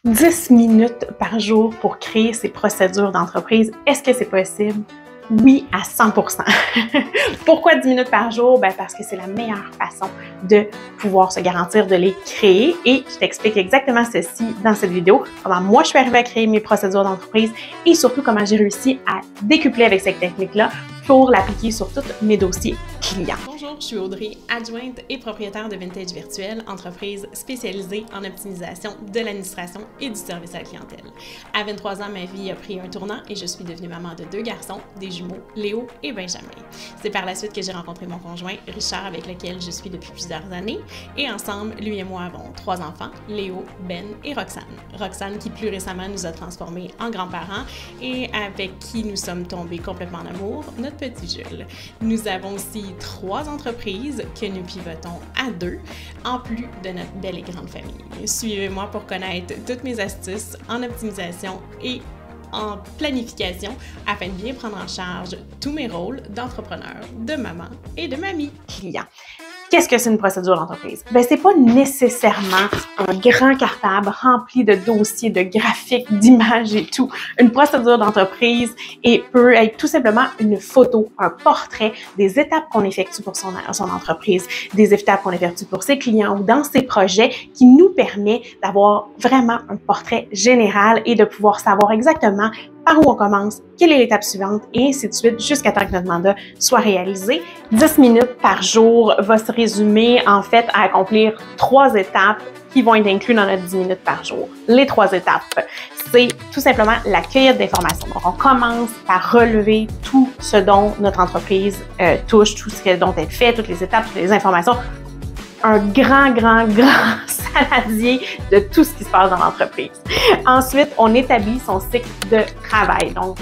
10 minutes par jour pour créer ces procédures d'entreprise. Est-ce que c'est possible? Oui, à 100%. Pourquoi 10 minutes par jour? Ben parce que c'est la meilleure façon de pouvoir se garantir de les créer et je t'explique exactement ceci dans cette vidéo, comment moi je suis arrivée à créer mes procédures d'entreprise et surtout comment j'ai réussi à décupler avec cette technique-là pour l'appliquer sur tous mes dossiers clients. Bonjour, je suis Audrey, adjointe et propriétaire de Vintage Virtuel, entreprise spécialisée en optimisation de l'administration et du service à la clientèle. À 23 ans, ma vie a pris un tournant et je suis devenue maman de 2 garçons, des jumeaux, Léo et Benjamin. C'est par la suite que j'ai rencontré mon conjoint, Richard, avec lequel je suis depuis plusieurs années. Et ensemble, lui et moi avons 3 enfants, Léo, Ben et Roxane. Roxane qui plus récemment nous a transformés en grands-parents et avec qui nous sommes tombés complètement en amour, notre petit Jules. Nous avons aussi 3 entreprises que nous pivotons à 2, en plus de notre belle et grande famille. Suivez-moi pour connaître toutes mes astuces en optimisation et en planification afin de bien prendre en charge tous mes rôles d'entrepreneur, de maman et de mamie. Client. Qu'est-ce que c'est une procédure d'entreprise? Ben, c'est pas nécessairement un grand cartable rempli de dossiers, de graphiques, d'images et tout. Une procédure d'entreprise peut être tout simplement une photo, un portrait des étapes qu'on effectue pour son entreprise, des étapes qu'on effectue pour ses clients ou dans ses projets qui nous permet d'avoir vraiment un portrait général et de pouvoir savoir exactement par où on commence, quelle est l'étape suivante, et ainsi de suite, jusqu'à temps que notre mandat soit réalisé. 10 minutes par jour va se résumer, en fait, à accomplir 3 étapes qui vont être incluses dans notre 10 minutes par jour. Les 3 étapes, c'est tout simplement la cueillette d'informations. Donc, on commence par relever tout ce dont notre entreprise touche, tout ce dont elle fait, toutes les étapes, toutes les informations. Un grand saladier de tout ce qui se passe dans l'entreprise. Ensuite, on établit son cycle de travail. Donc,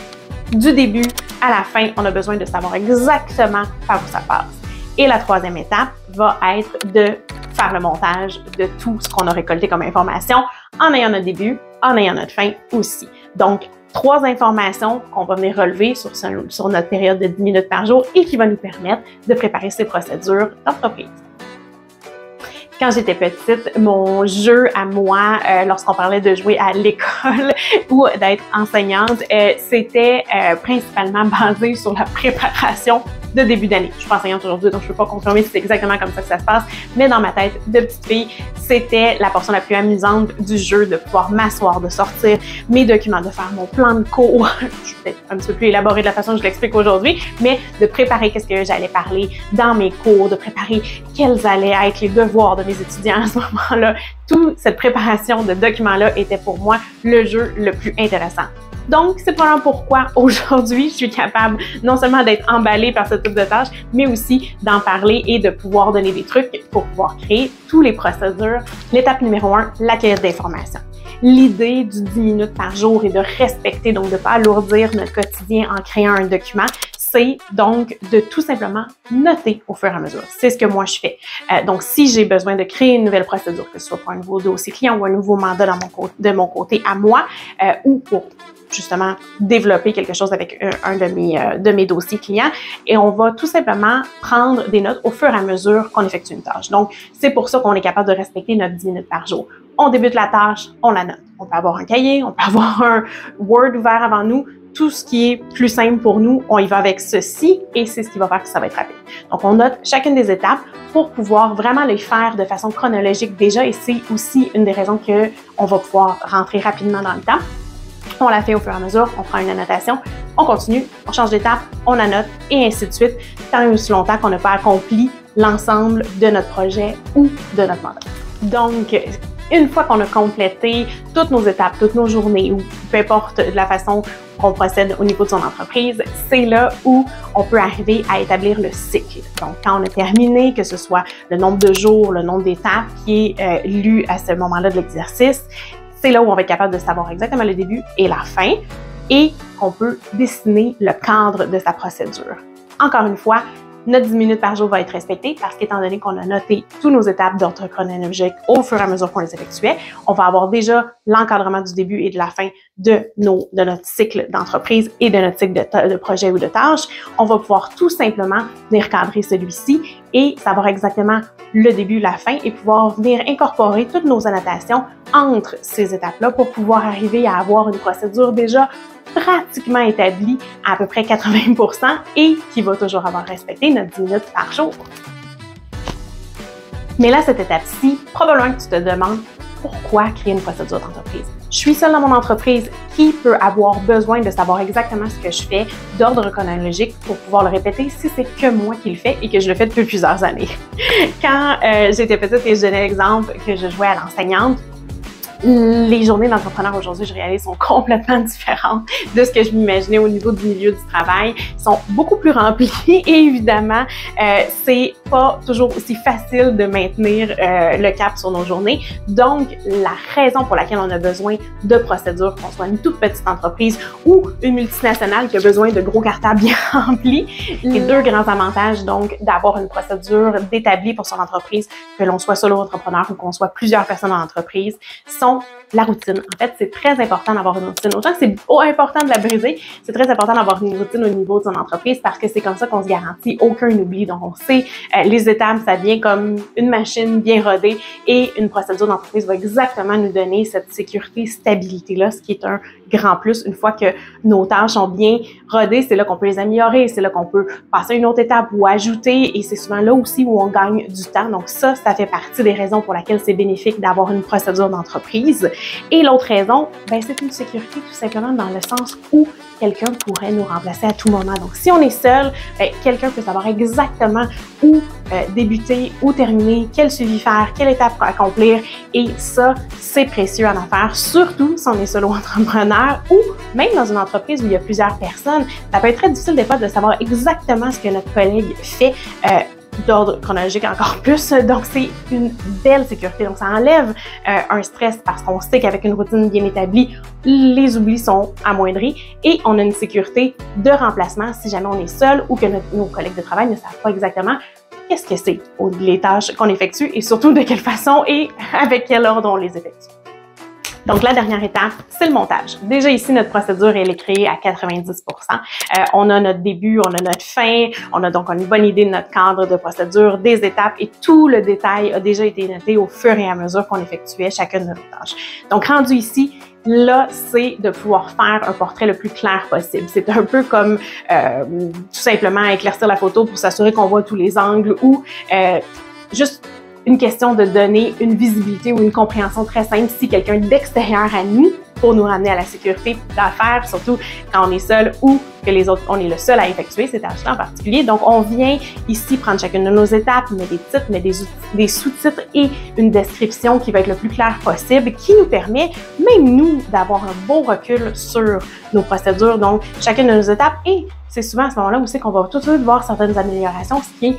du début à la fin, on a besoin de savoir exactement par où ça passe. Et la 3e étape va être de faire le montage de tout ce qu'on a récolté comme information en ayant notre début, en ayant notre fin aussi. Donc, 3 informations qu'on va venir relever sur notre période de 10 minutes par jour et qui va nous permettre de préparer ces procédures d'entreprise. Quand j'étais petite, mon jeu à moi, lorsqu'on parlait de jouer à l'école ou d'être enseignante, c'était principalement basé sur la préparation de début d'année. Je suis pas enseignante aujourd'hui, donc je peux pas confirmer si c'est exactement comme ça que ça se passe, mais dans ma tête de petite fille, c'était la portion la plus amusante du jeu, de pouvoir m'asseoir, de sortir mes documents, de faire mon plan de cours. Je suis peut-être un petit peu plus élaborée de la façon que je l'explique aujourd'hui, mais de préparer qu'est-ce que j'allais parler dans mes cours, de préparer quels allaient être les devoirs de mes étudiants à ce moment-là. Toute cette préparation de documents-là était pour moi le jeu le plus intéressant. Donc, c'est probablement pourquoi aujourd'hui, je suis capable non seulement d'être emballée par ce type de tâches, mais aussi d'en parler et de pouvoir donner des trucs pour pouvoir créer tous les procédures. L'étape numéro 1, la cueillette d'informations. L'idée du 10 minutes par jour est de respecter, donc de ne pas alourdir notre quotidien en créant un document, c'est donc de tout simplement noter au fur et à mesure. C'est ce que moi je fais. Donc, si j'ai besoin de créer une nouvelle procédure, que ce soit pour un nouveau dossier client ou un nouveau mandat de mon côté à moi, ou pour justement développer quelque chose avec un de mes dossiers clients, et on va tout simplement prendre des notes au fur et à mesure qu'on effectue une tâche. Donc, c'est pour ça qu'on est capable de respecter notre 10 minutes par jour. On débute la tâche, on la note. On peut avoir un cahier, on peut avoir un Word ouvert avant nous. Tout ce qui est plus simple pour nous, on y va avec ceci et c'est ce qui va faire que ça va être rapide. Donc, on note chacune des étapes pour pouvoir vraiment les faire de façon chronologique déjà et c'est aussi une des raisons qu'on va pouvoir rentrer rapidement dans le temps. On la fait au fur et à mesure, on prend une annotation, on continue, on change d'étape, on annote et ainsi de suite, tant et aussi longtemps qu'on n'a pas accompli l'ensemble de notre projet ou de notre mandat. Donc, une fois qu'on a complété toutes nos étapes, toutes nos journées, ou peu importe la façon qu'on procède au niveau de son entreprise, c'est là où on peut arriver à établir le cycle. Donc, quand on a terminé, que ce soit le nombre de jours, le nombre d'étapes qui est lu à ce moment-là de l'exercice, c'est là où on va être capable de savoir exactement le début et la fin et qu'on peut dessiner le cadre de sa procédure. Encore une fois, notre 10 minutes par jour va être respectée parce qu'étant donné qu'on a noté toutes nos étapes d'ordre chronologique au fur et à mesure qu'on les effectuait, on va avoir déjà l'encadrement du début et de la fin de notre cycle d'entreprise et de notre cycle de projet ou de tâche. On va pouvoir tout simplement venir cadrer celui-ci et savoir exactement le début, la fin et pouvoir venir incorporer toutes nos annotations entre ces étapes-là pour pouvoir arriver à avoir une procédure déjà pratiquement établie à peu près 80% et qui va toujours avoir respecté notre 10 minutes par jour. Mais là, cette étape-ci, probablement que tu te demandes pourquoi créer une procédure d'entreprise. Je suis seule dans mon entreprise, qui peut avoir besoin de savoir exactement ce que je fais d'ordre chronologique pour pouvoir le répéter si c'est que moi qui le fais et que je le fais depuis plusieurs années. Quand j'étais petite et je donnais l'exemple que je jouais à l'enseignante, les journées d'entrepreneur aujourd'hui, je réalise, sont complètement différentes de ce que je m'imaginais au niveau du milieu du travail. Ils sont beaucoup plus remplis et évidemment, c'est pas toujours aussi facile de maintenir le cap sur nos journées. Donc, la raison pour laquelle on a besoin de procédures, qu'on soit une toute petite entreprise ou une multinationale qui a besoin de gros cartables bien remplis, les deux grands avantages, donc, d'avoir une procédure d'établie pour son entreprise, que l'on soit solo entrepreneur ou qu'on soit plusieurs personnes dans l'entreprise, sont la routine. En fait, c'est très important d'avoir une routine. Autant que c'est important de la briser, c'est très important d'avoir une routine au niveau de son entreprise parce que c'est comme ça qu'on se garantit aucun oubli. Donc, on sait les étapes, ça vient comme une machine bien rodée et une procédure d'entreprise va exactement nous donner cette sécurité, stabilité-là, ce qui est un grand plus. Une fois que nos tâches sont bien rodées, c'est là qu'on peut les améliorer, c'est là qu'on peut passer à une autre étape ou ajouter et c'est souvent là aussi où on gagne du temps. Donc ça fait partie des raisons pour lesquelles c'est bénéfique d'avoir une procédure d'entreprise. Et l'autre raison, ben, c'est une sécurité tout simplement dans le sens où quelqu'un pourrait nous remplacer à tout moment. Donc, si on est seul, ben, quelqu'un peut savoir exactement où débuter, où terminer, quel suivi faire, quelle étape accomplir. Et ça, c'est précieux en affaires, surtout si on est solo entrepreneur ou même dans une entreprise où il y a plusieurs personnes. Ça peut être très difficile des fois de savoir exactement ce que notre collègue fait. D'ordre chronologique encore plus, donc c'est une belle sécurité. Donc ça enlève un stress parce qu'on sait qu'avec une routine bien établie, les oublis sont amoindris et on a une sécurité de remplacement si jamais on est seul ou que nos collègues de travail ne savent pas exactement qu'est-ce que c'est les tâches qu'on effectue et surtout de quelle façon et avec quel ordre on les effectue. Donc, la dernière étape, c'est le montage. Déjà ici, notre procédure, elle est créée à 90%. On a notre début, on a notre fin, on a donc une bonne idée de notre cadre de procédure, des étapes et tout le détail a déjà été noté au fur et à mesure qu'on effectuait chacune de nos tâches. Donc, rendu ici, là, c'est de pouvoir faire un portrait le plus clair possible. C'est un peu comme tout simplement éclaircir la photo pour s'assurer qu'on voit tous les angles ou juste une question de donner une visibilité ou une compréhension très simple si quelqu'un d'extérieur à nous pour nous ramener à la sécurité d'affaires, surtout quand on est seul ou que les autres, on est le seul à effectuer ces tâches-là en particulier. Donc, on vient ici prendre chacune de nos étapes, mettre des titres, mettre des sous-titres et une description qui va être le plus claire possible, qui nous permet, même nous, d'avoir un beau recul sur nos procédures, donc chacune de nos étapes. Et c'est souvent à ce moment-là aussi qu'on va tout de suite voir certaines améliorations, ce qui est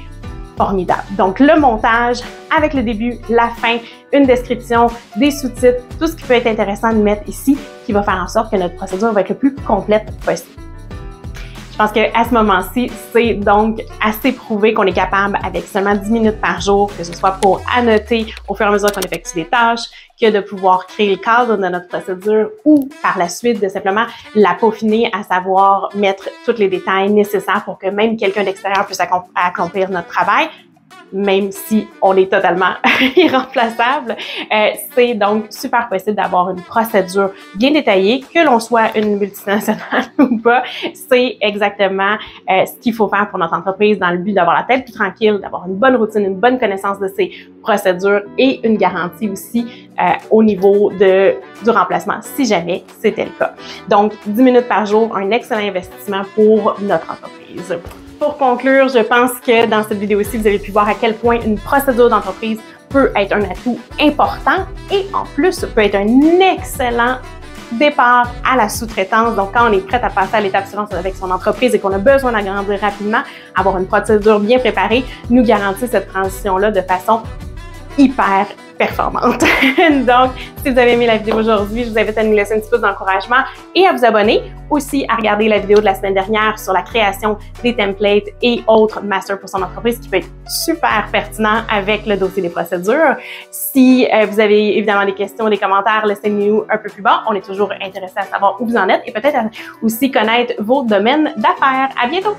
formidable. Donc, le montage avec le début, la fin, une description, des sous-titres, tout ce qui peut être intéressant de mettre ici qui va faire en sorte que notre procédure va être le plus complète possible. Je pense qu'à ce moment-ci, c'est donc assez prouvé qu'on est capable, avec seulement 10 minutes par jour, que ce soit pour annoter au fur et à mesure qu'on effectue des tâches, que de pouvoir créer le cadre de notre procédure ou par la suite de simplement la peaufiner, à savoir mettre tous les détails nécessaires pour que même quelqu'un d'extérieur puisse accomplir notre travail, même si on est totalement irremplaçable. C'est donc super possible d'avoir une procédure bien détaillée, que l'on soit une multinationale ou pas. C'est exactement ce qu'il faut faire pour notre entreprise dans le but d'avoir la tête plus tranquille, d'avoir une bonne routine, une bonne connaissance de ses procédures et une garantie aussi au niveau du remplacement, si jamais c'était le cas. Donc, 10 minutes par jour, un excellent investissement pour notre entreprise. Pour conclure, je pense que dans cette vidéo-ci, vous avez pu voir à quel point une procédure d'entreprise peut être un atout important et en plus peut être un excellent départ à la sous-traitance. Donc, quand on est prêt à passer à l'étape suivante avec son entreprise et qu'on a besoin d'agrandir rapidement, avoir une procédure bien préparée nous garantit cette transition-là de façon hyper performante. Donc, si vous avez aimé la vidéo aujourd'hui, je vous invite à nous laisser un petit pouce d'encouragement et à vous abonner. Aussi, à regarder la vidéo de la semaine dernière sur la création des templates et autres masters pour son entreprise qui peut être super pertinent avec le dossier des procédures. Si vous avez évidemment des questions, des commentaires, laissez-nous un peu plus bas. On est toujours intéressé à savoir où vous en êtes et peut-être aussi connaître vos domaines d'affaires. À bientôt!